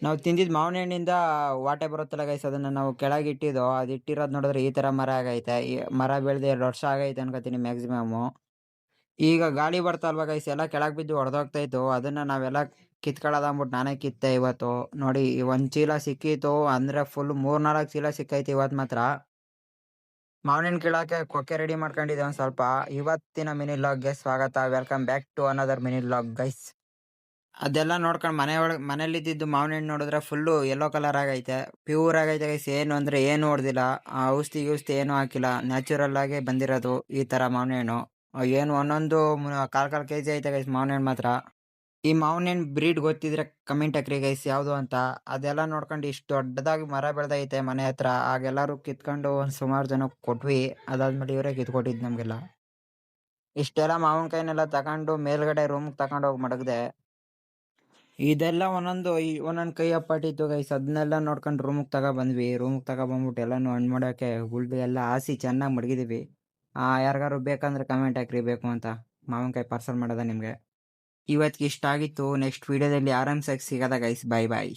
ನಾವು ತಿಂದಿದ್ ಮಾವಿನ ಹಣ್ಣಿಂದ ವಾಟೆ ಬರುತ್ತಲ್ಲ ಗೈಸ್, ಅದನ್ನ ನಾವು ಕೆಳಗೆ ಇಟ್ಟಿದ್ದು. ಅದು ಇಟ್ಟಿರೋದು ನೋಡಿದ್ರೆ ಈ ತರ ಮರ ಆಗೈತೆ. ಈ ಮರ ಬೆಳ್ದು 2 ವರ್ಷ ಆಗೈತೆ ಅನ್ಕೋತೀನಿ ಮ್ಯಾಕ್ಸಿಮಮ್. ಈಗ ಗಾಳಿ ಬರ್ತಾ ಗೈಸ್, ಎಲ್ಲ ಕೆಳಗ್ ಬಿದ್ದು ಹೊಡೆದೋಗ್ತಾ ಇತ್ತು. ಅದನ್ನ ನಾವೆಲ್ಲ ಕಿತ್ಕೊಳ್ಳೋದು ಅಂದ್ಬಿಟ್ಟು ನಾನೇ ಕಿತ್ತೆ ಇವತ್ತು. ನೋಡಿ, ಒಂದ್ ಚೀಲ ಸಿಕ್ಕಿತ್ತು ಅಂದ್ರೆ ಫುಲ್ 3-4 ಚೀಲ ಸಿಕ್ಕೈತಿ ಇವತ್ ಮಾತ್ರ. ಮಾವಿನ ಹಣ್ಣು ಕೀಳಕ್ಕೆ ಕೊಕ್ಕೆ ರೆಡಿ ಮಾಡ್ಕೊಂಡಿದ್ದೆ ಒಂದ್ ಸ್ವಲ್ಪ. ಇವತ್ತಿನ ಮಿನಿ ವ್ಲಾಗ್ಗೆ ಸ್ವಾಗತ. Welcome back to another mini vlog guys. ಅದೆಲ್ಲ ನೋಡ್ಕೊಂಡು ಮನೇಲಿದ್ದಿದ್ದು ಮಾವಿನ ಹಣ್ಣು ನೋಡಿದ್ರೆ ಫುಲ್ಲು ಯೆಲ್ಲೋ ಕಲರ್ ಆಗೈತೆ. ಪ್ಯೂರ್ ಆಗೈತೆ ಗೈಸ್. ಏನು ಅಂದ್ರೆ ಏನು ಹೊಡೆದಿಲ್ಲ, ಔಷಧಿ ಗಿಷ್ಧಿ ಏನು ಹಾಕಿಲ್ಲ, ನ್ಯಾಚುರಲ್ ಆಗಿ ಬಂದಿರೋದು ಈ ತರ ಮಾವಿನ ಹಣ್ಣು. ಏನು ಒಂದೊಂದು ಕಾಲ್ ಕೆಜಿ ಐತೆ ಗೈಸ್ ಮಾವಿನ ಹಣ್ಣು ಮಾತ್ರ. ಈ ಮಾವಿನ ಹಣ್ಣು ಬ್ರೀಡ್ ಗೊತ್ತಿದ್ರೆ ಕಮೆಂಟ್ ಹಾಕ್ರಿ ಗೈಸ್ ಯಾವುದು ಅಂತ. ಅದೆಲ್ಲ ನೋಡ್ಕೊಂಡು ಇಷ್ಟು ದೊಡ್ಡದಾಗಿ ಮರ ಬೆಳೆದೈತೆ ಮನೆ ಹತ್ರ. ಆಗೆಲ್ಲರೂ ಕಿತ್ಕೊಂಡು ಒಂದ್ ಸುಮಾರು ಜನ ಕೊಟ್ವಿ. ಅದಾದ್ಮೇಲೆ ಇವರೇ ಕಿತ್ಕೊಟ್ಟಿದ್ ನಮ್ಗೆಲ್ಲ. ಇಷ್ಟೆಲ್ಲ ಮಾವಿನಕಾಯಿನೆಲ್ಲ ತಗೊಂಡು ಮೇಲ್ಗಡೆ ರೂಮ್ ತಗೊಂಡು ಹೋಗಿ ಮಡಗ್ದೆ. ಇದೆಲ್ಲ ಒಂದೊಂದ್ ಕೈ ಅಪ್ಪಾಟಿತ್ತು ಗೈಸ್. ಅದನ್ನೆಲ್ಲ ನೋಡ್ಕೊಂಡು ರೂಮಿಗೆ ಬಂದ್ವಿ. ರೂಮಿಗೆ ಬಂದ್ಬಿಟ್ಟು ಎಲ್ಲಾನು ಹಣ್ಣು ಮಾಡಕ್ಕೆ ಗುಳ್ದು ಎಲ್ಲ ಹಾಸಿ ಚೆನ್ನಾಗಿ ಮಡಗಿದೀವಿ. ಯಾರಿಗಾರು ಬೇಕಂದ್ರೆ ಕಮೆಂಟ್ ಹಾಕ್ರಿ ಬೇಕು ಅಂತ. ಮಾವಿನಕಾಯಿ ಪಾರ್ಸಲ್ ಮಾಡೋದ ನಿಮ್ಗೆ. ಇವತ್ತಿಗೆ ಇಷ್ಟ ಆಗಿತ್ತು. ನೆಕ್ಸ್ಟ್ ವಿಡಿಯೋದಲ್ಲಿ ಆರಾಮ್ಸಾಗಿ ಸಿಗದ ಗೈಸ್. Bye bye.